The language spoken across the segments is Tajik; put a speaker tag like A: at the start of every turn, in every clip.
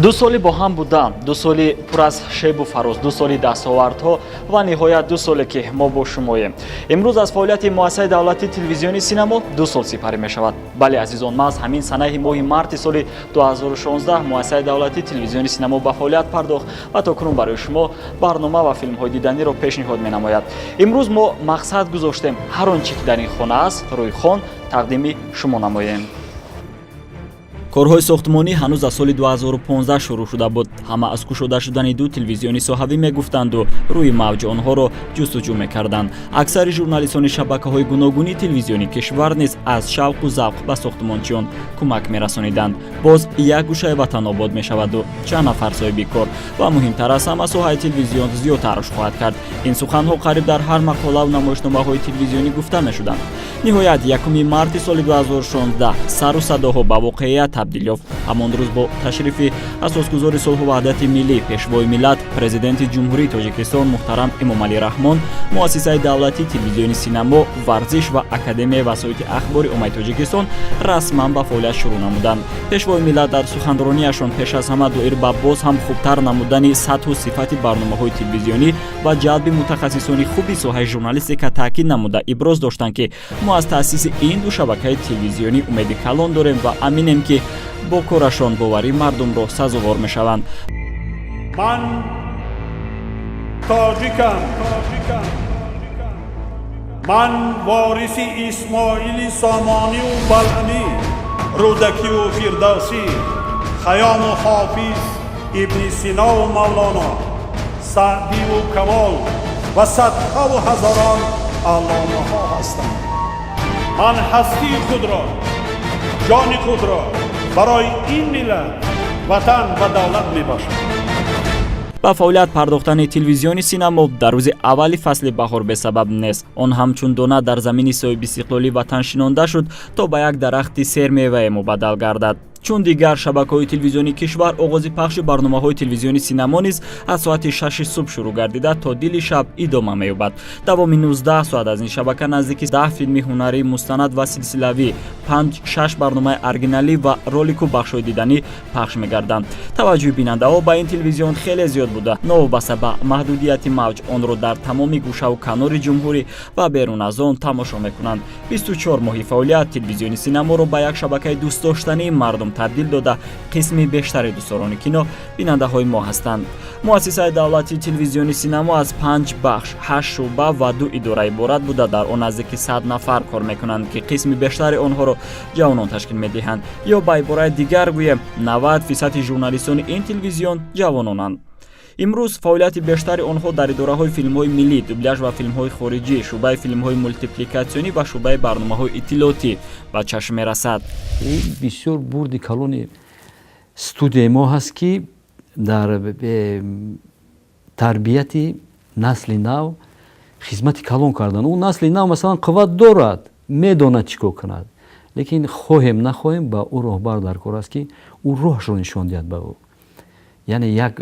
A: ду соли бо ҳам будан, ду соли пур аз шебу фарос, ду соли дастовардҳо ва ниҳоят ду соле ки мо бо шумоем. имрӯз аз фаъолияти муассисаи давлатии телевизиони Синамо 2 сол сипарӣ мешавад. Бале азизон, ма аз ҳамин санаи моҳи марти соли 2016 муассисаи давлатии телевизиони Синамо ба фаъолият пардохт ва то кунун барои шумо барнома ва филмҳои диданиро пешниҳод менамояд. имрӯз мо мақсад гузоштем ҳар он чӣ ки дар ин хона аст рӯйхон тақдими шумо намоем. корҳои сохтмонӣ ҳанӯз аз соли 2015 шурӯъ шуда буд. ҳама аз кушода шудани ду телевизиони соҳавӣ мегуфтанду рӯи мавҷ онҳоро ҷустуҷӯ мекарданд. аксари журналистони шабакаҳои гуногуни телевизиони кишвар низ аз шавқу завқ ба сохтмончиён кӯмак мерасониданд. боз як гӯшаи ватан обод мешаваду чанд нафар соҳиби кор ва муҳимтар аз ҳама соҳаи телевизион зиёдтар рушд хоҳад кард. ин суханҳо қариб дар ҳар мақолаву намоишномаҳои телевизионӣ гуфта мешуданд. ниҳоят 1 марти соли 2016 сару садоҳо ба воқеият табдил ёфт. ҳамон рӯз бо ташрифи асосгузори сулҳу ваҳдати миллӣ, пешвои миллат, президенти ҷумҳурии Тоҷикистон муҳтарам Эмомалӣ Раҳмон, муассисаи давлатии телевизиони Синамо, варзиш ва академияи васоити ахбори оммаи Тоҷикистон расман ба фаъолият шурӯъ намуданд. пешвои миллат дар суханронияшон пеш аз ҳама доир ба боз ҳам хубтар намудани сатҳу сифати барномаҳои телевизионӣ ва ҷалби мутахассисони хуби соҳаи журналистика таъкид намуда иброз доштанд ки мо аз таъсиси ин ду шабакаи телевизионӣ умеди калон дорем ва аминем ки бо корашон боварӣ мардумро сазовор мешаванд.
B: ман тоҷикам. ман вориси исмоили сомонию балъани, рӯдакию фирдавсӣ, хаёму хофиз ибни синову мавлоно, саъдию камол ва садҳаву ҳазорон алломаҳо ҳастам. ман ҳастии худро, ҷони худро барои ин миллат, ватан ва давлат мебахшам.
A: ба фаъолият пардохтани телевизиони Синамо дар рӯзи аввали фасли баҳор бесабаб нест. он ҳамчун дона дар замини соҳиби истиқлолӣ ватан шинонда шуд то ба як дарахти сермевае мубаддал гардад. чун дигар шабакаҳои телевизиони кишвар оғози пахши барномаҳои телевизиони Синамо низ аз соати 6 субҳ шурӯъ гардида то дили шаб идома меёбад. давоми 19 соат аз ин шабака наздики 10 филми ҳунарӣ мустанад ва силсилавӣ, 5-6 барномаи оригиналӣ ва ролику бахшҳои диданӣ пахш мегарданд. таваҷҷӯҳи бинандаҳо ба ин телевизион хеле зиёд буда, новобаста ба маҳдудияти мавҷ онро дар тамоми гӯшаву канори ҷумҳурӣ ва берун аз он тамошо мекунанд. 24 моҳи фаъолият телевизиони Синаморо ба як шабакаи дӯстдоштании мардум табдил дода қисми бештари дӯстдорони кино бинандаҳои мо ҳастанд. муассисаи давлатии телевизиони Синамо аз 5 бахш, 8 шуъба ва 2 идора иборат буда дар он наздики 100 нафар кор мекунанд ки қисми бештари онҳоро ҷавонон ташкил медиҳанд. ё ба ибораи дигар гӯем 90% журналистони ин телевизион ҷавононанд. имрӯз фаъолияти бештари онҳо дар идораҳои филмҳои миллӣ, дубляж ва филмҳои хориҷӣ, шуъбаи филмҳои мултипликатсионӣ ва шуъбаи барномаҳои иттилоотӣ ба чашм мерасад.
C: бисёр бурди калони студияи мо ҳаст ки дар тарбияти насли нав хизмати калон кардан. ӯ насли нав масалан қувват дорад, медонад чӣ кор кунад, лекин хоҳем нахоҳем ба ӯ роҳбар дар кор аст ки ӯ роҳшро нишон диҳад ба ӯ. яъне як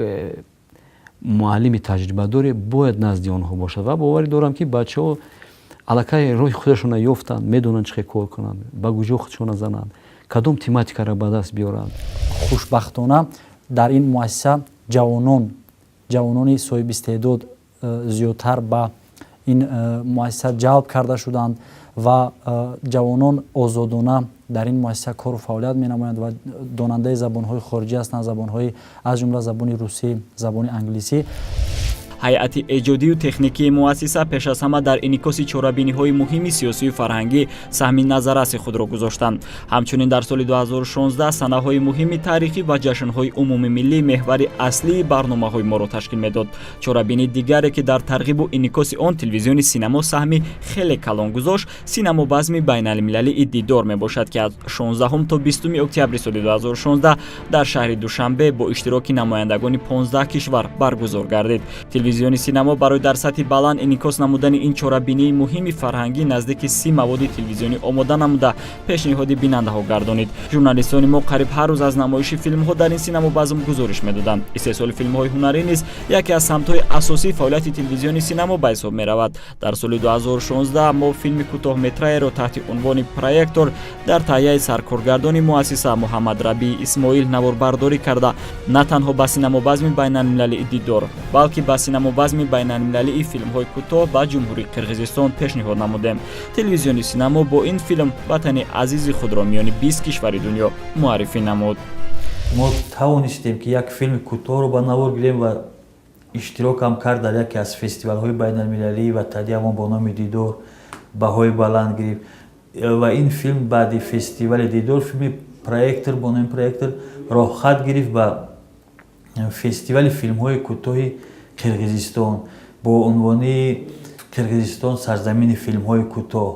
C: муаллими таҷрибадоре бояд назди онҳо бошад ва боварӣ дорам ки бачаҳо аллакай роҳи худашона ёфтанд, медонанд чӣ кор кунанд, ба куҷо худшона зананд, кадом тематикаро ба даст биёранд.
D: хушбахтона дар ин муассиса ҷавонони соҳиби истеъдод зиёдтар ба ин муассиса ҷалб карда шуданд ва ҷавонон озодона дар ин муассиса кору фаъолият менамоянд ва донандаи забонҳои хориҷӣ ҳастанд, забонҳои аз ҷумла забони русӣ, забони англисӣ.
A: ҳайати эҷодию техникии муассиса пеш аз ҳама дар инъикоси чорабиниҳои муҳими сиёсию фарҳангӣ саҳми назараси худро гузоштанд. ҳамчунин дар соли 2016 санаҳои муҳими таърихӣ ва ҷашнҳои умумимиллӣ меҳвари аслии барномаҳои моро ташкил медод. чорабини дигаре ки дар тарғибу инъикоси он телевизиони Синамо саҳми хеле калон гузошт, Синамо базми байналмилалии дидор мебошад ки аз 16 то 20 октябри соли 2016 дар шаҳри Душанбе бо иштироки намояндагони 15 кишвар баргузор гардид. телевизиони синамо барои дар сатҳи баланд инъикос намудани ин чорабинии муҳими фарҳангӣ наздики 30 маводи телевизионӣ омода намуда пешниҳоди бинандаҳо гардонид. Журналистони мо қариб ҳар рӯз аз намоиши филмҳо дар ин синамо базм гузориш медоданд. истеҳсоли филмҳои ҳунарӣ низ яке аз самтҳои асосии фаъолияти телевизиони синамо ба ҳисоб меравад. дар соли 2016 мо филми кӯтоҳметраеро таҳти унвони проектор дар таҳияи саркоргардони муассиса муҳаммад рабии исмоил наворбардорӣ карда на танҳо ба синамобазми байналмилалии дидор, балки ба синамобазми байналмилалии филмҳои кӯтоҳ ба ҷумҳурии Қирғизистон пешниҳод намудем. телевизиони синамо бо ин филм ватани азизи худро миёни 20 кишвари дунё муаррифӣ намуд.
E: мо тавонистем ки як филми кӯтоҳро ба навор гирем ва иштирокам кард дар яке аз фестивалҳои байналмилалӣ ва таъдиямон бо номи дидор баҳои баланд гирифт ва ин филм баъди фестивали дидор филми проектор бо номи проектор роҳхат гирифт ба фестивали филмҳои кӯтоҳи Қирғизистон бо унвони Қирғизистон сарзамини филмҳои кӯтоҳ.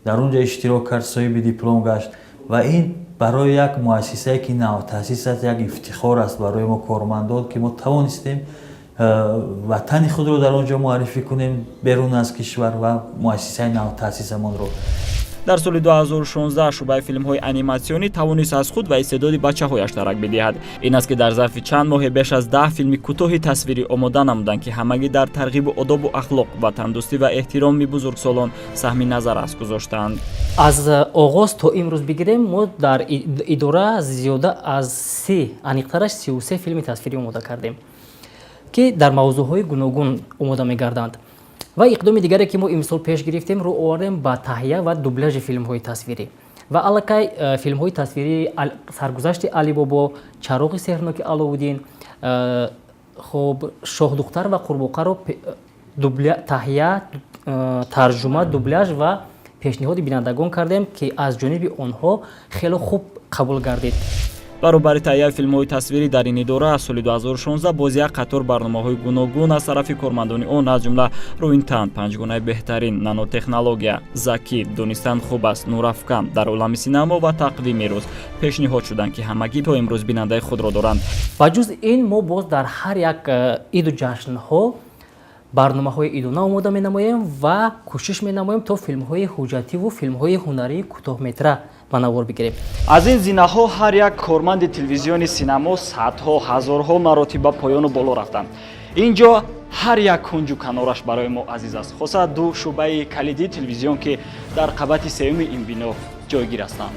E: дар он ҷо иштирок кард, соҳиби диплом гашт ва ин барои як муассисае ки навтаъсис аст як ифтихор аст барои мо кормандон ки мо тавонистем ватани худро дар он ҷо муаррифӣ кунем берун аз кишвар ва муассисаи навтаъсисамонро.
A: дар соли 2016 шӯъбаи филмҳои аниматсионӣ тавонист аз худ ва истеъдоди бачаҳояш дарак бидиҳад. ин аст ки дар зарфи чанд моҳе беш аз 10 филми кӯтоҳи тасвирӣ омода намуданд ки ҳамагӣ дар тарғибу одобу ахлоқ ватандӯстӣ ва эҳтироми бузургсолон саҳми назар аст гузоштаанд.
F: аз оғоз то имрӯз бигирем мо дар идора зиёда аз 30 аниқтараш 33 филми тасвирӣ омода кардем ки дар мавзӯъҳои гуногун омода мегарданд. ва иқдоми дигаре ки мо имсол пеш гирифтем рӯ овардем ба таҳия ва дубляжи филмҳои тасвирӣ ва аллакай филмҳои тасвирии саргузашти Али Бобо, Чароғи сеҳрноки Аловуддин, хоб Шоҳдухтар ва Қурбоқаро таҳия, тарҷума, дубляж ва пешниҳоди бинандагон кардем ки аз ҷониби онҳо хеле хуб қабул гардид.
A: баробари таҳияи филмҳои тасвирӣ дар ин идора аз соли 2016 боз як қатор барномаҳои гуногун аз тарафи кормандони он аз ҷумла рӯинтан, панҷгонаи беҳтарин, нанотехнология, закӣ, донистан хуб аст, нурафкан, дар олами синамо ва тақвими рӯз пешниҳод шуданд ки ҳамагӣ то имрӯз бинандаи худро доранд.
F: ба ҷуз ин мо боз дар ҳар як иду ҷашнҳо барномаҳои идона омода менамоем ва кӯшиш менамоем то филмҳои ҳуҷҷативу филмҳои ҳунарии кӯтоҳметра ба навор бигирем.
A: аз ин зинаҳо ҳар як корманди телевизиони синамо садҳо ҳазорҳо маротиба поёну боло рафтанд. ин ҷо ҳар як кунҷу канораш барои мо азиз аст, хоса ду шӯъбаи калидии телевизион ки дар қабати сеюми ин бино ҷойгир ҳастанд.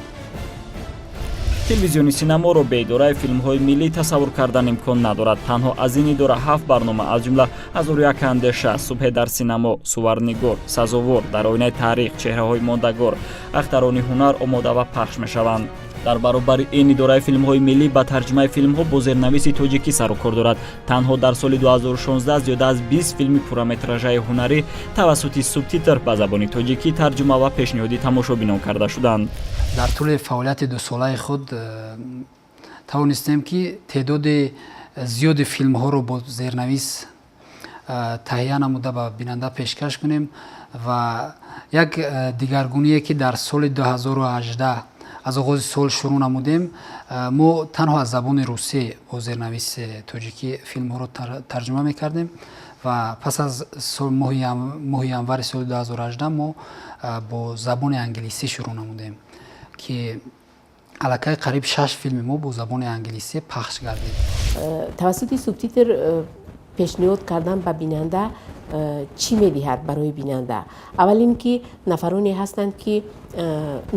A: телевизиони синаморо бе идораи филмҳои миллӣ тасаввур кардан имкон надорад. танҳо аз ин идора 7 барнома аз ҷумла 1001 андеша, субҳе дар синамо, суварнигор, сазовор, дар оинаи таърих, чеҳраҳои мондагор, ахтарони ҳунар омода ва пахш мешаванд. дар баробари ин идораи филмҳои миллӣ ба тарҷумаи филмҳо бо зернависи тоҷикӣ сару кор дорад. танҳо дар соли 2016 зиёда аз 20 филми пурраметражаи ҳунарӣ тавассути субтитр ба забони тоҷикӣ тарҷума ва пешниҳоди тамошобинон карда шуданд.
G: дар тӯли фаъолияти дусолаи худ тавонистем ки теъдоди зиёди филмҳоро бо зернавис таҳия намуда ба бинанда пешкаш кунем ва як дигаргуние ки дар соли 2018 аз оғози сол шурӯъ намудем, мо танҳо аз забони русӣ бо зернависи тоҷикӣ филмҳоро тарҷума мекардем ва пас аз моҳи январи соли 2018 мо бо забони англисӣ шурӯъ намудем ки аллакай қариб 6 филми мо бо забони англисӣ пахш гардид.
H: тавассути субтитр пешниҳод кардан ба бинанда чӣ медиҳад барои бинанда? аввал ин ки нафароне ҳастанд ки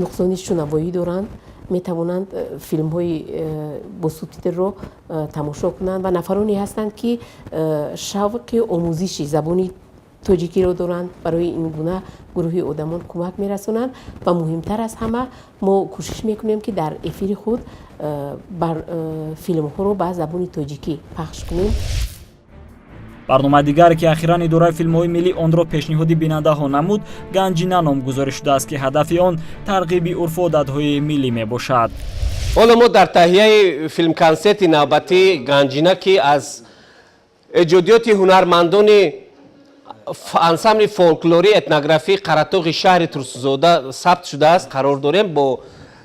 H: нуқсони шунавоӣ доранд, метавонанд филмҳои бо субтитрро тамошо кунанд ва нафароне ҳастанд ки шавқи омӯзиши забони тоҷикиро доранд. барои ин гуна гурӯҳи одамон кӯмак мерасонанд ва муҳимтар аз ҳама мо кӯшиш мекунем ки дар эфири худ филмҳоро ба забони тоҷикӣ пахш кунем.
A: барномаи дигаре ки ахиран идораи филмҳои миллӣ онро пешниҳоди бинандаҳо намуд, ганҷина номгузорӣ шудааст ки ҳадафи он тарғиби урфу одатҳои миллӣ мебошад.
I: ҳоло мо дар таҳияи филмконсерти навбатӣ ганҷина ки аз эҷодиёти ҳунармандони ансамбли фолклори этнографии қаратоғи шаҳри турсузода сабт шудааст қарор дорем бо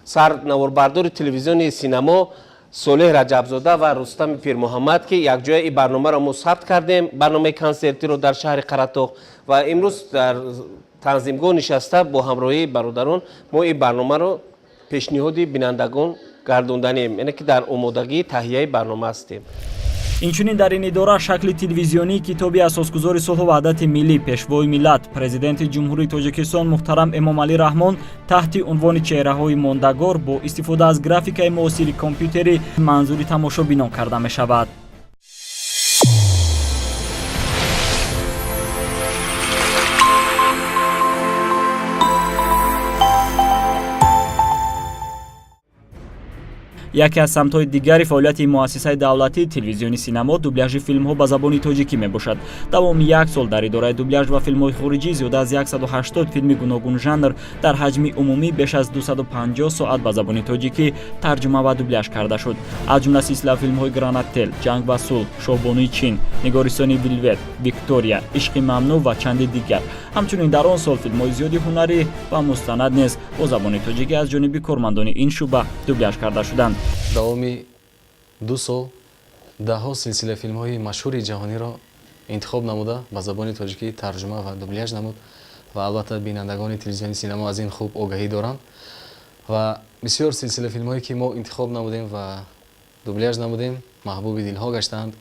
I: сарнаворбардори телевизиони Синамо солеҳ раҷабзода ва рустами пирмуҳаммад ки якҷоя ин барномаро мо сабт кардем, барномаи консертиро дар шаҳри Қаратоғ ва имрӯз дар танзимгоҳ нишаста бо ҳамроҳии бародарон мо ин барномаро пешниҳоди бинандагон гардонданем, яъне ки дар омодагии таҳияи барнома ҳастем.
A: инчунин дар ин идора шакли телевизионии китоби асосгузори сулҳу ваҳдати миллӣ, пешвои миллат, президенти ҷумҳурии Тоҷикистон муҳтарам Эмомалӣ Раҳмон таҳти унвони чеҳраҳои мондагор бо истифода аз графикаи муосири компютери манзури тамошобинон карда мешавад. яке аз самтҳои дигари фаъолияти муассисаи давлатии телевизиони Синамо дубляжи филмҳо ба забони тоҷикӣ мебошад. Давоми як сол дар идораи дубляж ва филмҳои хориҷӣ зиёда аз 180 филми гуногун жанр дар ҳаҷми умумӣ беш аз 250 соат ба забони тоҷикӣ тарҷума ва дубляж карда шуд. аз ҷумла силсила филмҳои Гранател, Ҷанг ва сулҳ, Шоҳбонуи Чин, Нигористони Вилвет, Виктория, Ишқи мамнӯъ ва чанде дигар. ҳамчунин дар он сол филмҳои зиёди ҳунарӣ ва мустанад низ бо забони тоҷикӣ аз ҷониби кормандони ин шуъба дубляж карда шуданд.
J: давоми 2 сол даҳҳо силсила филмҳои машҳури ҷаҳониро интихоб намуда ба забони тоҷикӣ тарҷума ва дубляж намуд ва албатта бинандагони телевизиони Синамо аз ин хуб огаҳӣ доранд ва бисёр силсила филмҳое ки мо интихоб намудем ва дубляж намудем маҳбуби дилҳо гаштаанд.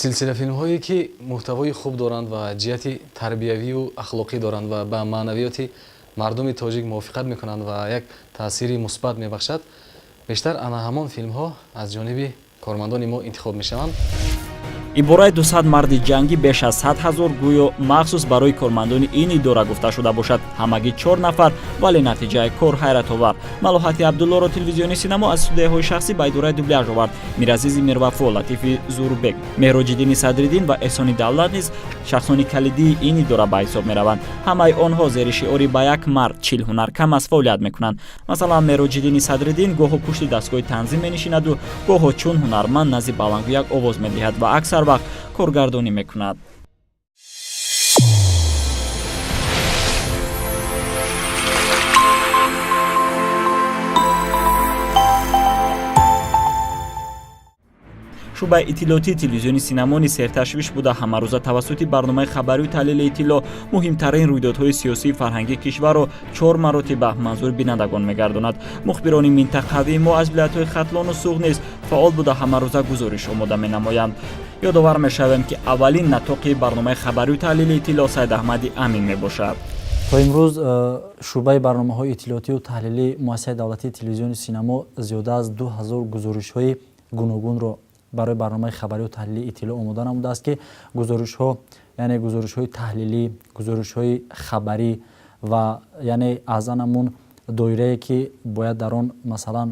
J: силсила филмҳое ки муҳтавои хуб доранд ва ҷиҳати тарбиявию ахлоқӣ доранд ва ба маънавиёти мардуми тоҷик мувофиқат мекунанд ва як таъсири мусбат мебахшад, бештар ана ҳамон филмҳо аз ҷониби кормандони мо интихоб мешаванд.
A: ибораи 200 марди ҷангӣ беш аз 100 000 гӯё махсус барои кормандони ин идора гуфта шуда бошад. ҳамагӣ 4 нафар, вале натиҷаи кор ҳайратовар. Малоҳати Абдуллоро телевизиони Синамо аз студияҳои шахсӣ ба идораи дубляж овард. Миразизи Мирвафо, Латифи Зурбек, Меҳроҷиддини Садриддин ва Эҳсони Давлат низ шахсони калидии ин идора ба ҳисоб мераванд. ҳамаи онҳо зери шиори ба як мард 40 ҳунар кам аз фаъолият мекунанд. масалан Меҳроҷиддини Садриддин гоҳо пушти дастгоҳи танзим менишинаду гоҳо чун ҳунарманд назди балангӯяк овоз медиҳад ва аксар вақт коргардонӣ мекунад. шуъбаи иттилоотии телевизиони Синамо низ серташвиш буда ҳамарӯза тавассути барномаи хабарию таҳлили иттилоъ муҳимтарин рӯйдодҳои сиёсии фарҳангии кишварро 4 маротиба манзури бинандагон мегардонад. мухбирони минтақавии мо аз вилоятҳои Хатлону Суғ низ фаъол буда ҳамарӯза гузориш омода менамоянд. ёдовар мешавем ки аввалин натоқи барномаи хабарию таҳлили иттилоъ Сайдаҳмади Амин мебошад.
D: то имрӯз шуъбаи барномаҳои иттилоотию таҳлилии муассисаи давлатии телевизиони Синамо зиёда аз 2000 гузоришҳои гуногунро барои барномаи хабарию таҳлилии иттилоъ омода намудааст ки гузоришҳо яъне гузоришҳои таҳлилӣ, гузоришҳои хабарӣ ва яъне аз анамун доирае ки бояд дар он масалан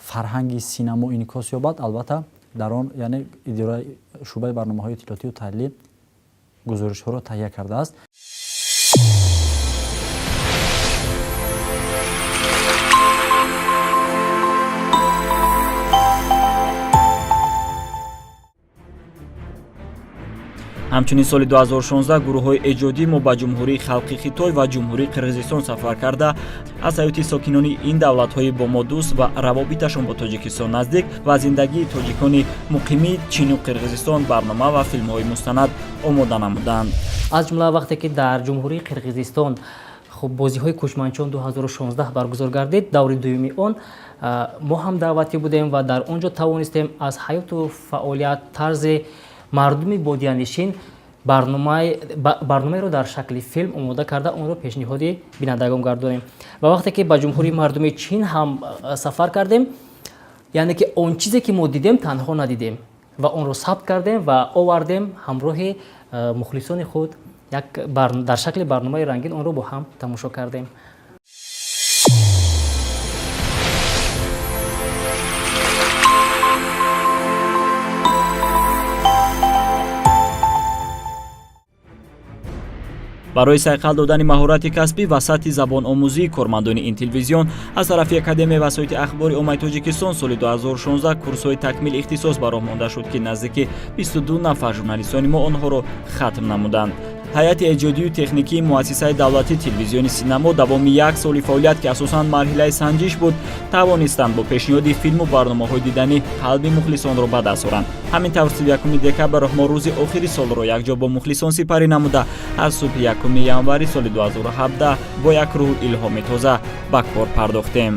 D: фарҳанги Синамо инъикос ёбад, албатта дар он яъне идораи шуъбаи барномаҳои иттилоотию таҳлилӣ гузоришҳоро таҳия кардааст.
A: ҳамчунин соли 2016 гурӯҳҳои эҷодӣ мо ба ҷумҳурии халқи Хитой ва ҷумҳурии Қирғизистон сафар карда аз ҳаёти сокинони ин давлатҳои бо мо дӯст ва равобиташон бо Тоҷикистон наздик ва зиндагии тоҷикони муқими Чину Қирғизистон барнома ва филмҳои мустанад омода намуданд.
F: аз ҷумла вақте ки дар ҷумҳурии Қирғизистон бозиҳои кӯчманчон 2016 баргузор гардид, даври дуюми он мо ҳам даъватӣ будем ва дар он ҷо тавонистем аз ҳаёту фаъолият тарзи мардуми бодиянишин барномаеро дар шакли филм омода карда онро пешниҳоди бинандагон гардонем. ва вақте ки ба ҷумҳурии мардуми Чин ҳам сафар кардем, яъне ки он чизе ки мо дидем танҳо надидем ва онро сабт кардем ва овардем ҳамроҳи мухлисони худ дар шакли барномаи рангин онро бо ҳам тамошо кардем.
A: барои сайқал додани маҳорати касбӣ ва сатҳи забономӯзии кормандони ин телевизион аз тарафи Академияи васоити ахбори оммаи Тоҷикистон соли 2016 курсҳои такмили ихтисос ба роҳ монда шуд ки наздики 22 нафар журналистони мо онҳоро хатм намуданд. ҳайати эҷодию техникии муассисаи давлатии телевизиони Синамо давоми 1 соли фаъолият ки асосан марҳилаи санҷиш буд тавонистанд бо пешниҳоди филму барномаҳои диданӣ қалби мухлисонро ба даст оранд. ҳамин тавр 31 декабр мо рӯзи охири солро якҷо бо мухлисон сипарӣ намуда аз субҳи 1 январи соли 2017 бо як рӯҳу илҳоми тоза ба кор пардохтем.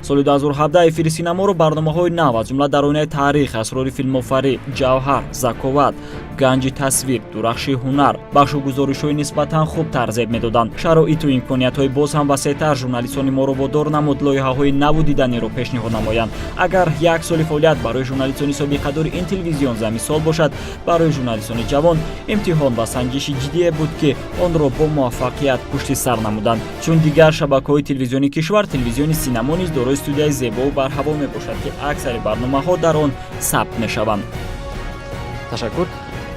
A: соли 2017 эфири Синаморо барномаҳои нав аз ҷумла дар оинаи таърих, асрори филмофарӣ, ҷавҳар, заковат, ганҷи тасвир, дурахши ҳунар, бахшу гузоришҳои нисбатан хуб тарзеб медоданд. Шароиту имкониятҳои боз ҳам васеътар журналистони моро водор намуд лоиҳаҳои наву диданиро пешниҳод намоянд. Агар 1 соли фаъолият барои журналистони собиқадори ин телевизион за мисол бошад, барои журналистони ҷавон имтиҳон ва санҷиши ҷиддие буд ки онро бо муваффақият пушти сар намуданд. Чун дигар шабакаҳои телевизиони кишвар, телевизиони Синамо низ дорои студияи зебову барҳаво мебошад ки аксари барномаҳо дар он сабт мешаванд. Ташаккур.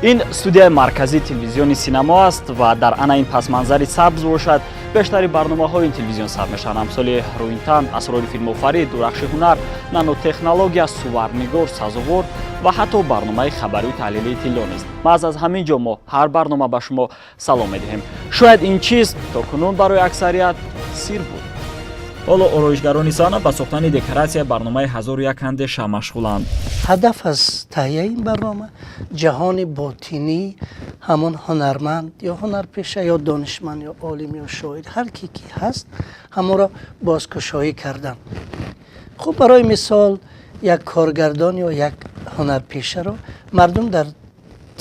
A: ин студияи марказии телевизиони Синамо аст ва дар ана ин пасманзари сабз бошад бештари барномаҳои ин телевизион сабт мешаванд. амсоли рӯинтан, асрори филмофарӣ, дурахши ҳунар, нанотехнология, суварнигор, сазовор ва ҳатто барномаи хабарию таҳлилии тилло нест. маъз аз ҳамин ҷо мо ҳар барнома ба шумо салом медиҳем. шояд ин чиз то кунун барои аксарият сир буд. ҳоло ороишгарони саҳна ба сохтани декоратсияи барномаи 1001 андеша машғуланд.
K: ҳадаф аз таҳияи ин барнома ҷаҳони ботинӣ ҳамон ҳунарманд ё ҳунарпеша ё донишманд ё олим ё шоир ҳар ки ҳаст ҳамонро бозкушоӣ кардан. хуб барои мисол як коргардон ё як ҳунарпешаро мардум дар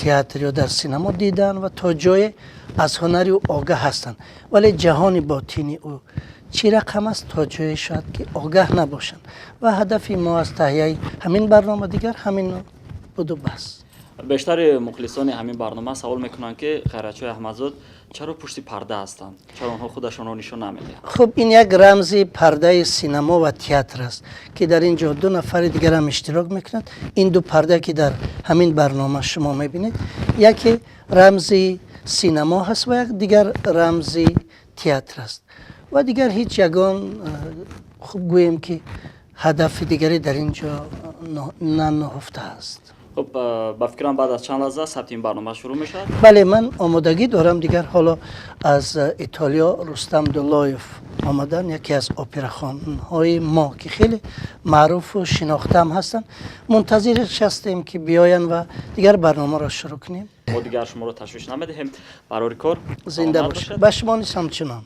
K: театр ё дар синамо дидан ва то ҷое аз ҳунари ӯ огаҳ ҳастанд, вале ҷаҳони ботини ӯ чӣ рақам аст то ҷое шояд ки огаҳ набошанд. ва ҳадафи мо аз таҳияи ҳамин барнома дигар ҳамин буду бас.
A: бештари мухлисони ҳамин барнома савол мекунанд ки хайратчои аҳмадзод чаро пушти парда ҳастанд, чаро онҳо худашонро нишон намедиҳанд?
K: хуб ин як рамзи пардаи синамо ва театр аст ки дар ин ҷо ду нафари дигар ҳам иштирок мекунанд. ин ду парда ки дар ҳамин барнома шумо мебинед, яке рамзи синамо ҳаст ва як дигар рамзи театр аст. ва дигар ҳеҷ ягон хуб гӯем ки ҳадафи дигаре дар ин ҷо наноҳуфта аст.
A: хуб ба фикрам баъд аз чанд лаҳза сабти ин барнома шурӯъ мешавад?
K: бале ман омодагӣ дорам. дигар ҳоло аз итолиё рустам дуллоев омадан, яке аз операхонҳои мо ки хеле маъруфу шинохтаам ҳастанд. мунтазираш ҳастем ки биёянд ва дигар барномаро шурӯъ кунем.
A: мо дигар шуморо ташвиш намедиҳем. барори кор
K: зинда бошед. ба шумо низ ҳамчунон.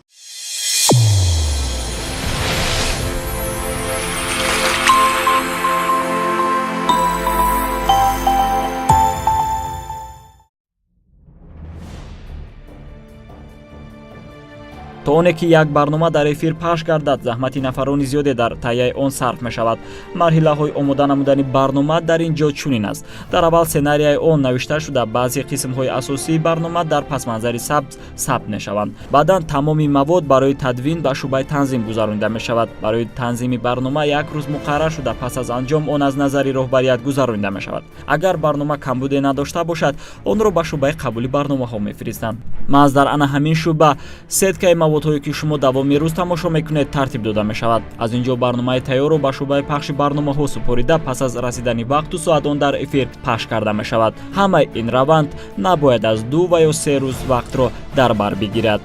A: то оне ки як барнома дар эфир пахш гардад, заҳмати нафарони зиёде дар таҳияи он сарф мешавад. марҳилаҳои омода намудани барнома дар ин ҷо чунин аст. дар аввал сценарияи он навишта шуда баъзе қисмҳои асосии барнома дар пасманзари сабз сабт мешаванд. баъдан тамоми мавод барои тадвин ба шӯъбаи танзим гузаронида мешавад. барои танзими барнома як рӯз муқаррар шуда пас аз анҷом он аз назари роҳбарият гузаронида мешавад. агар барнома камбуде надошта бошад, онро ба шӯъбаи қабули барномаҳо мефиристанд. маъз дар ана ҳамин шӯъба сеткаи маводҳое ки шумо давоми рӯз тамошо мекунед тартиб дода мешавад. аз ин ҷо барномаи тайёрро ба шӯъбаи пахши барномаҳо супорида пас аз расидани вақту соат он дар эфир пахш карда мешавад. ҳамаи ин раванд набояд аз 2 ва ё 3 рӯз вақтро дар бар бигирад.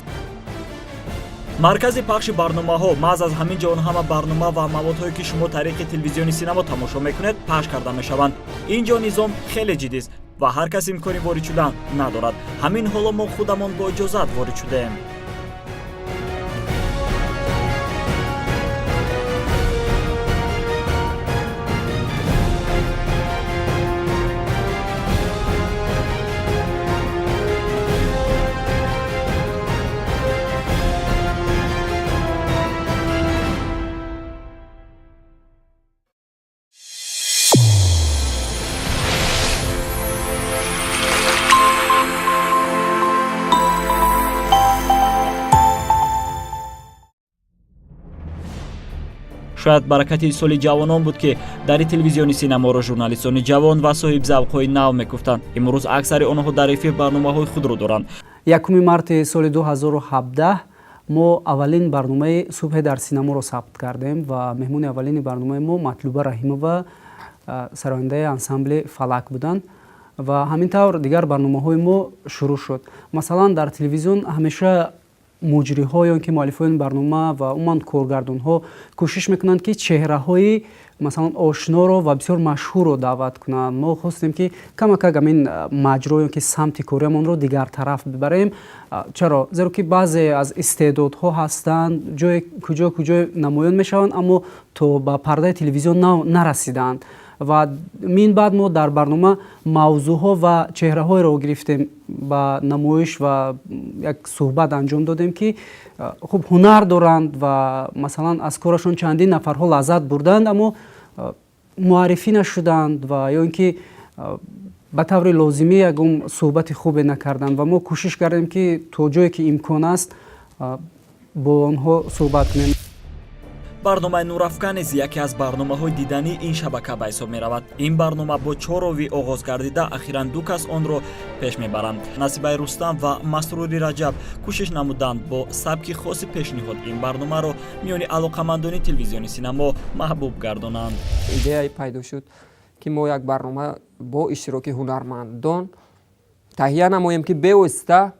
A: маркази пахши барномаҳо маъз аз ҳамин ҷо он ҳама барнома ва маводҳое ки шумо тариқи телевизиони Синамо тамошо мекунед пахш карда мешаванд. ин ҷо низом хеле ҷиддист ва ҳар кас имкони ворид шудан надорад. ҳамин ҳоло мо худамон бо иҷозат ворид шудаем. шояд баракати соли ҷавонон буд ки дари телевизиони Синаморо журналистони ҷавон ва соҳибзавқҳои нав мекуфтанд. имрӯз аксари онҳо дар эфир барномаҳои худро доранд.
L: 1 марти соли 2017 мо аввалин барномаи субҳе дар синаморо сабт кардем ва меҳмони аввалини барномаи мо матлуба раҳимова, сарояндаи ансамбли фалак буданд ва ҳамин тавр дигар барномаҳои мо шурӯъ шуд. Масалан дар телевизион ҳамеша муҷриҳо ё ки муаллифони барнома ва умуман коргардонҳо кӯшиш мекунанд ки чеҳраҳои масалан ошноро ва бисёр машҳурро даъват кунанд. Мо хостем ки камакак ҳамин маҷро ё ки самти кориамонро дигар тараф бибарем. Чаро? Зеро ки баъзе аз истеъдодҳо ҳастанд куҷо намоён мешаванд, аммо то ба пардаи телевизион нарасиданд. ва мин баъд мо дар барнома мавзӯъҳо ва чеҳраҳоеро гирифтем ба намоиш ва як суҳбат анҷом додем ки хуб ҳунар доранд ва масалан аз корашон чандин нафарҳо лаззат бурданд, аммо муаррифӣ нашуданд ва ё ин ки ба таври лозимӣ ягон суҳбати хубе накарданд ва мо кӯшиш кардем ки то ҷое ки имкон аст бо онҳо суҳбат кунем.
A: барномаи нурафкан низ яке аз барномаҳои дидании ин шабака ба ҳисоб меравад. Ин барнома бо 4 рови оғоз гардида ахиран 2 кас онро пеш мебаранд. Насибаи Рустам ва Масрури Раҷаб кӯшиш намуданд бо сабки хоси пешниҳод ин барномаро миёни алоқамандони телевизиони Синамо маҳбуб гардонанд.
M: Идеяи пайдо шуд ки мо як барнома бо иштироки ҳунармандон таҳия намоем ки бевосита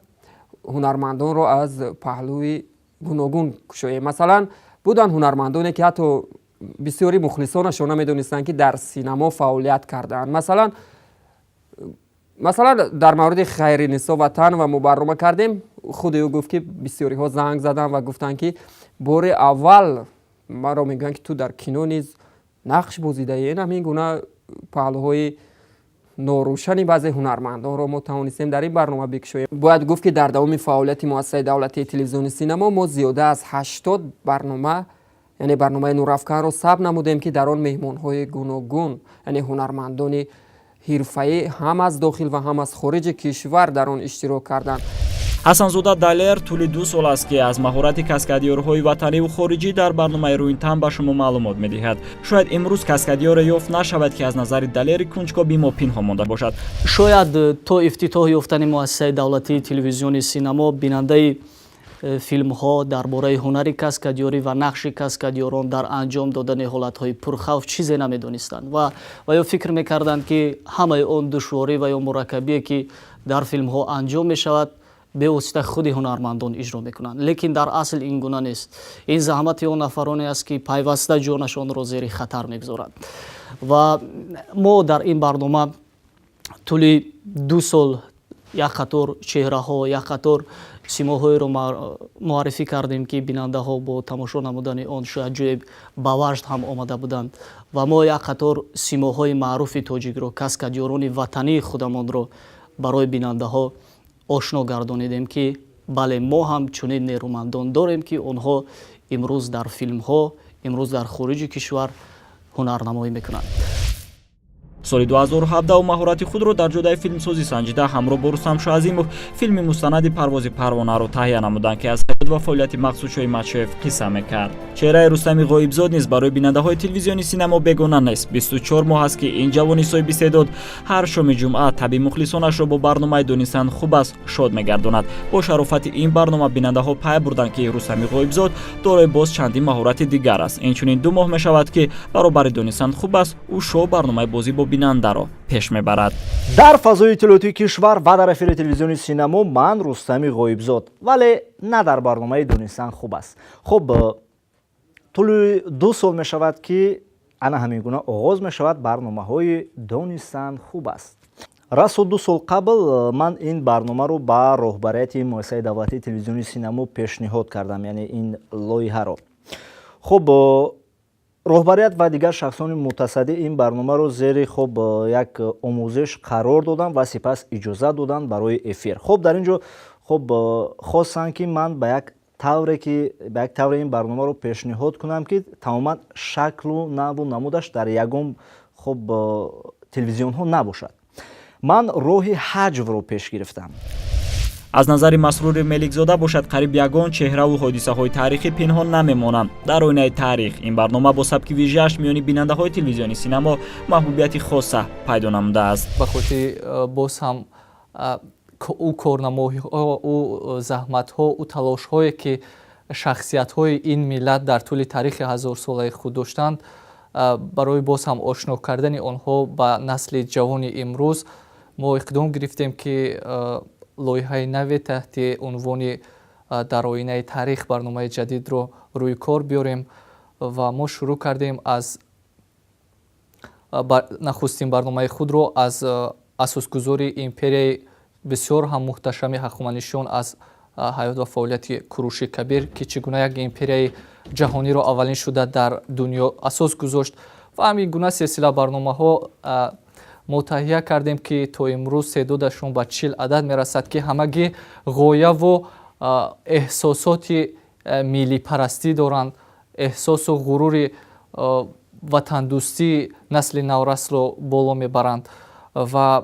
M: ҳунармандонро аз паҳлӯи гуногун кушоем. Масалан буданд ҳунармандоне ки ҳатто бисёри мухлисонашон намедонистанд ки дар Синамо фаъолият кардаанд. Масалан дар мавриди Хайринисо Ватан ва мо барнома кардем, худи ӯ гуфт ки бисёриҳо занг заданд ва гуфтанд ки бори аввал маро мегӯянд ки ту дар кино низ нақш бозидаӣ. Ҳамин гуна паҳлӯҳои норошани баъзе ҳунармандонро мо тавонистем дар ин барнома бикушоем. Бояд гуфт ки дар давоми фаъолияти муассисаи давлатии телевизиони Синамо мо зиёда аз 80 барнома, яъне барномаи нурафканро сабт намудем ки дар он меҳмонҳои гуногун, яъне ҳунармандони ҳирфаӣ ҳам аз дохил ва ҳам аз хориҷи кишвар дар он иштирок карданд.
A: ҳасанзода Далер тӯли 2 сол аст ки аз маҳорати каскадёрҳои ватаниву хориҷӣ дар барномаи Рӯинтан ба шумо маълумот медиҳад. Шояд имрӯз каскадёре ёфт нашавад ки аз назари Далери кунҷкоби мо пинҳон монда бошад.
F: Шояд то ифтитоҳ ёфтани муассисаи давлатии телевизиони Синамо бинандаи филмҳо дар бораи ҳунари каскадёрӣ ва нақши каскадёрон дар анҷом додани ҳолатҳои пурхавф чизе намедонистанд ва ё фикр мекарданд ки ҳамаи он душворӣ ва ё мураккабие ки дар филмҳо анҷом мешавад бевосита худи ҳунармандон иҷро мекунанд. Лекин дар асл ин гуна нест. Ин заҳмати он нафароне аст ки пайваста ҷонашонро зери хатар мегузоранд. ва мо дар ин барнома тӯли 2 сол як қатор чеҳраҳо, як қатор симоҳоеро муаррифӣ кардем ки бинандаҳо бо тамошо намудани он шояд ҷое ба важд ҳам омада буданд ва мо як қатор симоҳои маъруфи тоҷикро, каскадёрони ватании худамонро барои бинандаҳо ошно гардонидем ки бале мо ҳам чунин нерӯмандон дорем ки онҳо имрӯз дар филмҳо, имрӯз дар хориҷи кишвар ҳунарнамоӣ мекунанд.
A: соли 2017 маҳорати худро дар ҷодаи филмсозӣ санҷида ҳамроҳ бо Рустам Шоазимов филми мустанади Парвози парвонаро таҳия намуданд ки аз ҳаёт ва фаъолияти Мақсудшоҳи Матшев қисса мекард. Чеҳраи Рустами Ғоибзод низ барои бинандаҳои телевизиони Синамо бегона нест. 24 моҳ аст ки ин ҷавони соҳиби истеъдод ҳар шоми ҷумъа таби мухлисонашро бо барномаи донистан хуб аст шод мегардонад. Бо шарофати ин барнома бинандаҳо пай бурданд ки Рустами Ғоибзод дорои боз чандин маҳорати дигар аст. Инчунин 2 моҳ мешавад ки баробари донистан хуб аст ӯ шоу барномаи бозӣ бо бинандаро пеш мебарад.
N: дар фазои иттилоотии кишвар ва дар эфири телевизиони Синамо ман Рустами Ғоибзод, вале на дар барномаи донистан хуб аст. Хуб тӯли 2 сол мешавад ки ана ҳамин гуна оғоз мешавад барномаҳои донистан хуб аст. расу 2 сол қабл ман ин барномаро ба роҳбарияти муассисаи давлатии телевизиони Синамо пешниҳод кардам, яъне ин лоиҳаро. хуб роҳбарият ва дигар шахсони мутасадди ин барномаро зери хуб як омӯзиш қарор доданд ва сипас иҷозат доданд барои эфир. Хуб дар ин ҷо хуб хостанд ки ман ба як тавре ин барномаро пешниҳод кунам ки тамоман шаклу наву намудаш дар ягон хуб телевизионҳо набошад. ман роҳи ҳаҷвро пеш гирифтам.
A: аз назари Масрури Меликзода бошад қариб ягон чеҳраву ҳодисаҳои таърихӣ пинҳон намемонанд. дар оинаи таърих ин барнома бо сабки вижааш миёни бинандаҳои телевизиони Синамо маҳбубияти хоса пайдо намудааст.
O: ба хотири боз ҳам او کارنمایی ها، او زحمت ها، او تلاش هایی که شخصیت های این ملت در طول تاریخ 1000 ساله خود داشتند برای باز هم آشنا کردن آنها با نسل جوان امروز ما اقدام گرفتیم که لایحه نو تحت عنوان در آینه تاریخ برنامه جدید رو روی کار بیاریم و ما شروع کردیم از نخستین برنامه خود رو از اساسگذاری امپریای بسیار هم محتشم هخامنشیان از حیات و فعالیت کوروش کبیر که چگونه یک امپریای جهانی رو اولین شده در دنیا اساس گذاشت و همین گونه سلسله برنامه ها ما تهیه کردیم که تا امروز تعدادشون به 40 عدد میرسد که همگی غایه و احساسات ملی پرستی دارند، احساس و غرور وطن دوستی نسل نورس رو بالا میبرند و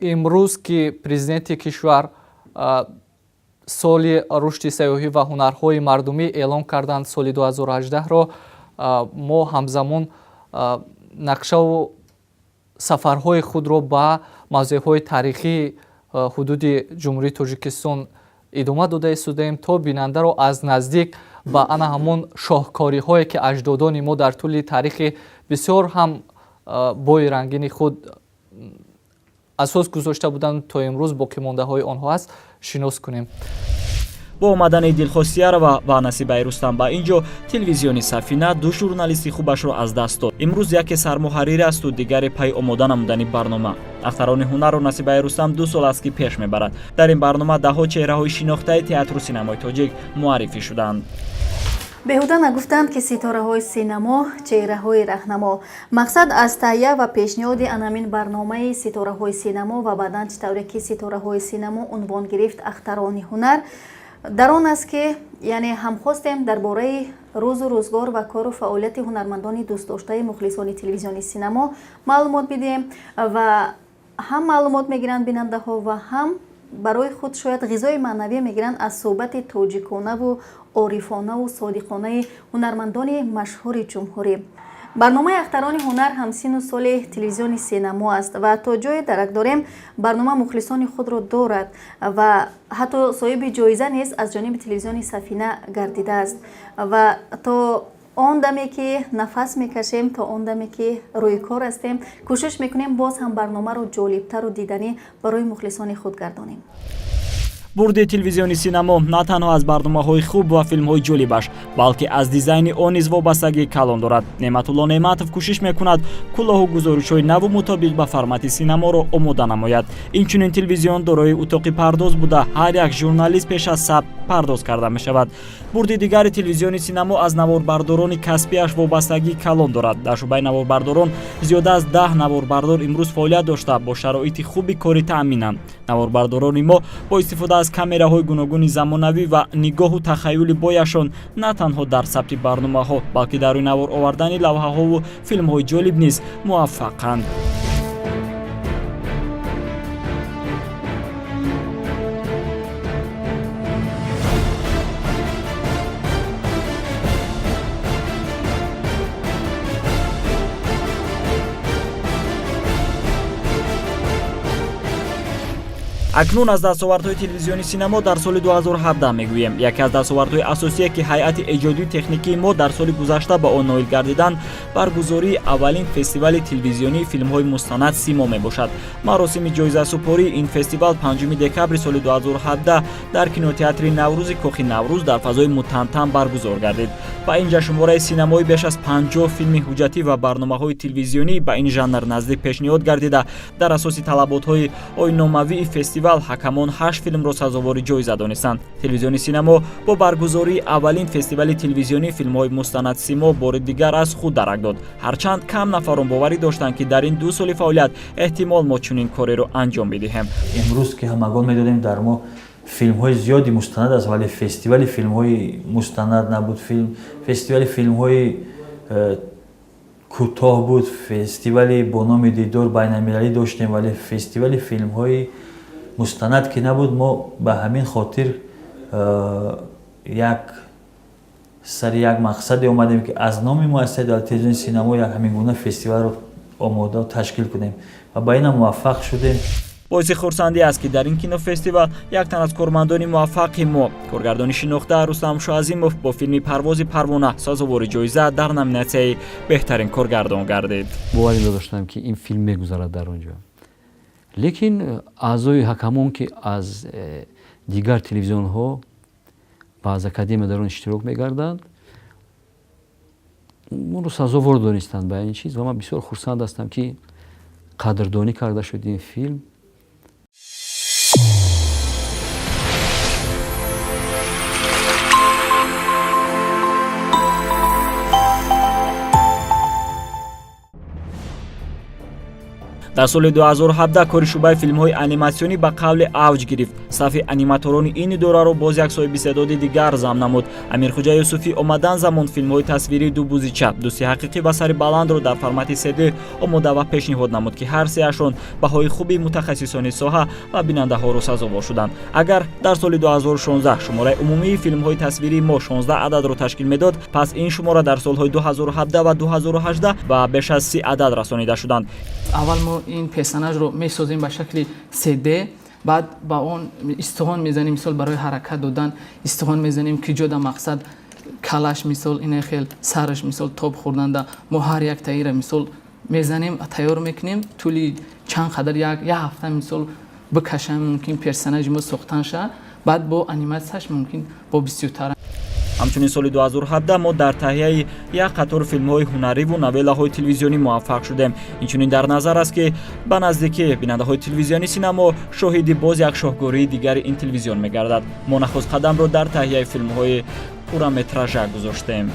O: امروز که پرزیدنت کشور سال رشد سیاحی و هنرهای مردمی اعلام کردند سال 2018 را ما همزمان نقشه و سفرهای خود را به موضعهای تاریخی حدود جمهوری تاجیکستان ادامه داده ایستادیم تا بیننده را از نزدیک با انا همون شاهکاری هایی که اجدادان ما در طول تاریخ بسیار هم بوی رنگین خود اساس گذاشته بودند تا امروز باقی مانده های آنها است شناس کنیم.
A: با آمدن دلخواستیه و نصیبه رستم با اینجا تلویزیونی سفینه دو ژورنالیستی خوبش را از دست داد. امروز یکی سرمحرر است و دیگری پای آماده نمودن برنامه. اختران هنر و نصیبه رستم 2 سال است که پیش میبرد. در این برنامه ده ها چهره های شناخته تئاتر و سینمای تاجیک معرفی شدند.
P: بهوده نگفتند که ستاره های سینما چهره های رهنما. مقصد از تهیه و پیشنهاد انامین برنامه ستاره های سینما و بعداً چطوری که ستاره های سینما عنوان گرفت اختران هنر در آن است که یعنی هم خواستیم درباره روز و روزگار و کار و فعالیت هنرمندان دوست داشته مخلصان تلویزیونی سینما معلومات بدیم و هم معلومات میگیرند بیننده ها و هم برای خود شاید غذای معنوی میگیرند از صحبت تاجیکانه و عارفانه و صادقانه هنرمندان مشهور جمهوری. برنامه اختران هنر همسین و سال تلویزیون سینما است و تا جای درک داریم برنامه مخلصان خود را دارد و حتی صاحب جایزه نیز از جانب تلویزیون سفینه گردیده است و تا آن دمی که نفس میکشیم تا آن دمی که روی کار هستیم کوشش میکنیم باز هم برنامه رو جالبتر و دیدنی برای مخلصان خود گردانیم.
A: برد تلویزیونی سینما نه تنها از برنامه‌های خوب و فیلم‌های جالبش بلکه از دیزاین آن نیز وابستگی کلان دارد. نعمت‌الله نعمتов کوشش می‌کند کلاه و گزارش‌های نو و مطابق به فرمت سینما را آماده نماید. اینچنین تلویزیون دارای اتاق پرداز بوده هر یک ژورنالیست پیش از ثبت پرداز کرده می‌شود. برد دیگر تلویزیونی سینما از نواربرداران کسبیش وابستگی کلان دارد. در شعبه نواربرداران زیاده از 10 نواربردار امروز فعالیت داشته با شرایط خوبی کاری تأمینند. نواربرداران ما با استفاده از камераҳои гуногуни замонавӣ ва нигоҳу тахайюли бояшон на танҳо дар сабти барномаҳо балки дар рӯи навор овардани лавҳаҳову филмҳои ҷолиб низ муваффақанд. акнун аз дастовардҳои телевизиони синамо дар соли 2017 мегӯем. яке аз дастовардҳои асосие ки ҳайати эҷодию техникии мо дар соли гузашта ба он ноил гардиданд баргузории аввалин фестивали телевизионии филмҳои мустанад симо мебошад. маросими ҷоизасупории ин фестивал 5 декабри соли 2017 дар кинотеатри наврӯзи кохи наврӯз дар фазои мутантан баргузор гардид. ба ин ҷашнвораи синамои беш аз 50 филми ҳуҷҷатӣ ва барномаҳои телевизионӣ ба ин жанр наздик пешниҳод гардида дар асоси талаботҳои ойномавии фестивал ҳакамон 8 филмро сазовори ҷоиза донистанд. телевизиони синамо бо баргузории аввалин фестивали телевизионии филмҳои мустанад симо бори дигар аз худ дарак дод. ҳарчанд кам нафарон боварӣ доштанд ки дар ин 2 соли фаъолият эҳтимол мо чунин кореро анҷом бидиҳем.
E: имрӯз ки ҳамагон медонем дар мо филмҳои зиёди мустанад аст вале фестивали филмҳои мустанад набуд. фестивали филмҳои кӯтоҳ буд, фестивали бо номи дидор байналмилалӣ доштем вале фестивали филмҳои мустанад ки набуд. мо ба ҳамин хотир сари як мақсаде омадем ки аз номи муассисаи давлати телевизиони синамо як ҳамин гуна фестивалро омода ташкил кунем ва ба инам муваффақ шудем.
A: боиси хурсандӣ аст ки дар ин кинофестивал як тан аз кормандони муваффақи мо коргардони шинохта Рустам Шоазимов бо филми Парвози парвона сазовори ҷоиза дар номинатсияи беҳтарин коргардон гардид.
C: боварӣ надоштам ки ин филм мегузарад дар он ҷо. лекин аъзои ҳакамон ки аз дигар телевизионҳо ва аз академия дар он иштирок мегарданд онро сазовор донистанд ба ин чиз ва ман бисёр хурсанд ҳастам ки қадрдонӣ карда шуд ин филм.
A: дар соли 2017 кори шуъбаи филмҳои аниматсионӣ ба қавле авҷ гирифт. сафи аниматорони ин идораро боз як соҳиби истеъдоди дигар зам намуд. Амирхоҷа Юсуфӣ омадан замон филмҳои тасвирии ду бузича, дӯсти ҳақиқӣ ва сари баландро дар формати CD омода ва пешниҳод намуд ки ҳар сеашон баҳои хуби мутахассисони соҳа ва бинандаҳоро сазовор шуданд. Агар дар соли 2016 шумораи умумии филмҳои тасвирии мо 16 ададро ташкил медод, пас ин шумора дар солҳои 2017 ва 2018 ба беш аз 30 адад расонида шуданд.
L: аввал мо ин персонажро месозем ба шакли CD, баъд ба он истихон мезанем, мисол барои ҳаракат додан истихон мезанем ки ҷода мақсад калаш мисол ина хел сараш мисол тоб хӯрданда мо ҳар як таира мисол мезанем тайёр мекунем тӯли чанд қадар як ҳафта мисол бикашам мумкин персонажи мо сохтан ша, баъд бо аниматсияш мумкин бо бисёртар.
A: ҳамчунин соли 2017 мо дар таҳияи як қатор филмҳои ҳунариву навеллаҳои телевизионӣ муваффақ шудем. Инчунин дар назар аст ки ба наздикӣ бинандаҳои телевизиони Синамо шоҳиди боз як шоҳгории дигари ин телевизион мегардад. Мо нахуст қадамро дар таҳияи филмҳои пурраметража гузоштем.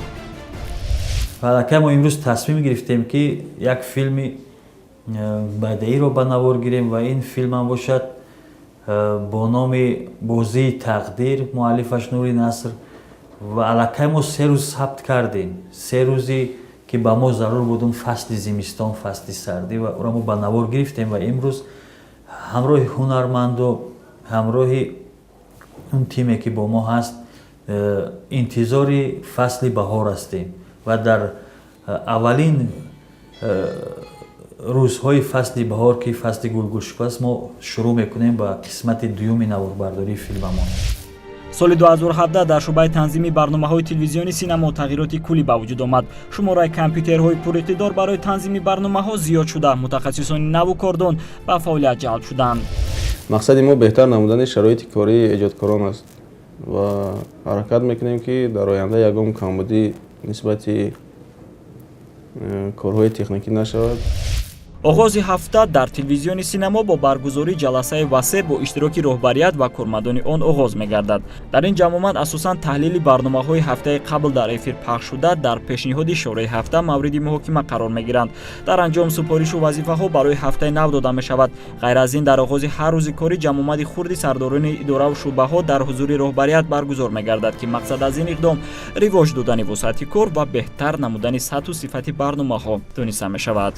E: балакай мо имрӯз тасмим гирифтем ки як филми бадеиро ба навор гирем ва ин филмам бошад бо номи Бозии тақдир, муаллифаш Нури Наср. ва аллакай мо 3 рӯз сабт кардем, 3 рӯзи ки ба мо зарур будун фасли зимистон, фасли сардӣ ва уро мо ба навор гирифтем ва имрӯз ҳамроҳи ҳунарманду ҳамроҳи он тиме ки бо мо ҳаст интизори фасли баҳор ҳастем ва дар аввалин рӯзҳои фасли баҳор ки фасли гулгушк аст мо шурӯъ мекунем ба қисмати дуюми наворбардории филмамон.
A: соли 2017 дар шуъбаи танзими барномаҳои телевизиони Синамо тағйироти куллӣ ба вуҷуд омад. Шумораи компютерҳои пуриқтидор барои танзими барномаҳо зиёд шуда, мутахассисони наву кордон ба фаъолият ҷалб шуданд.
Q: мақсади мо беҳтар намудани шароити кории эҷодкорон аст ва ҳаракат мекунем ки дар оянда ягон камбудӣ нисбати корҳои техникӣ нашавад.
A: оғози ҳафта дар телевизиони Синамо бо баргузории ҷаласаи васеъ бо иштироки роҳбарият ва кормандони он оғоз мегардад. Дар ин ҷамъомад асосан таҳлили барномаҳои ҳафтаи қабл дар эфир пахш шуда дар пешниҳоди шораи ҳафта мавриди муҳокима қарор мегиранд. Дар анҷом супоришу вазифаҳо барои ҳафтаи нав дода мешавад. ғайр аз ин дар оғози ҳар рӯзи кори ҷамъомади хурди сардорони идораву шӯъбаҳо дар ҳузури роҳбарият баргузор мегардад ки мақсад аз ин иқдом ривоҷ додани вусъати кор ва беҳтар намудани сатҳу сифати барномаҳо дониста мешавад.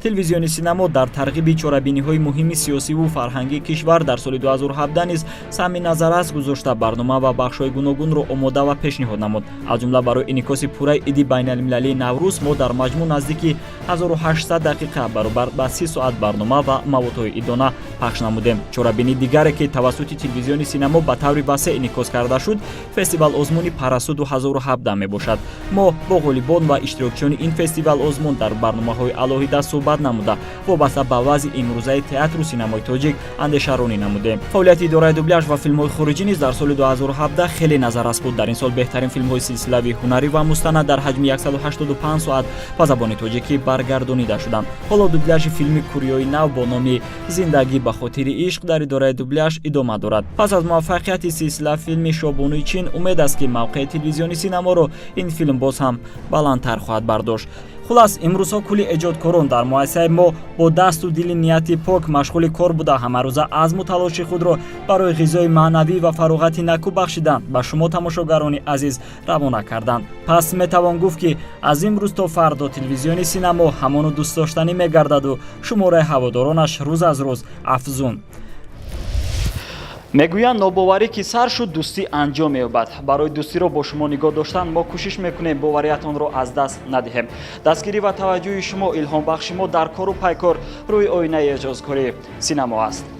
A: телевизиони Синамо дар тарғиби чорабиниҳои муҳими сиёсиву фарҳангии кишвар дар соли 2017 низ сами назаррас гузошта барнома ва бахшҳои гуногунро омода ва пешниҳод намуд. аз ҷумла барои инъикоси пурраи иди байналмилалии Наврӯз мо дар маҷмӯъ наздики 1800 дақиқа баробар ба 30 соат барнома ва маводҳои идона пахш намудем. чорабини дигаре ки тавассути телевизиони Синамо ба таври васеъ инъикос карда шуд, фестивал озмуни Парасу 2017 мебошад. мо бо ғолибон ва иштирокчиёни ин фестивал озмун дар барномаҳои алоҳида суҳбат намуда вобаста ба вазъи имрӯзаи театру синамои тоҷик андешаронӣ намудем. фаъолияти идораи дубляж ва филмҳои хориҷӣ низ дар соли 2017 хеле назаррас буд. дар ин сол беҳтарин филмҳои силсилавии ҳунарӣ ва мустанад дар ҳаҷми 185 соат ба забони тоҷикӣ баргардонида шуданд. ҳоло дубляжи филми кӯриёи нав бо номи зиндагӣ ба хотири ишқ дар идораи дубляж идома дорад. пас аз муваффақияти силсила филми шобонуи чин умед аст ки мавқеи телевизиони Синаморо ин филм боз ҳам баландтар хоҳад бардошт. хулас имрӯзҳо кулли эҷодкорон дар муассисаи мо бо дасту дили нияти пок машғули кор буда ҳамарӯза азму талоши худро барои ғизои маънавӣ ва фароғати накӯ бахшидан ба шумо тамошогарони азиз равона карданд. пас метавон гуфт ки аз имрӯз то фардо телевизиони Синамо ҳамону дӯстдоштанӣ мегардаду шумораи ҳаводоронаш рӯз аз рӯз афзун. мегӯянд нобоварӣ ки сар шуд дӯстӣ анҷом меёбад. Барои дӯстиро бо шумо нигоҳ доштан мо кӯшиш мекунем бовариятонро аз даст надиҳем. дастгирӣ ва таваҷҷӯҳи шумо илҳомбахши мо дар кору пайкор рӯи оинаи эҷозкорӣ Синамо аст.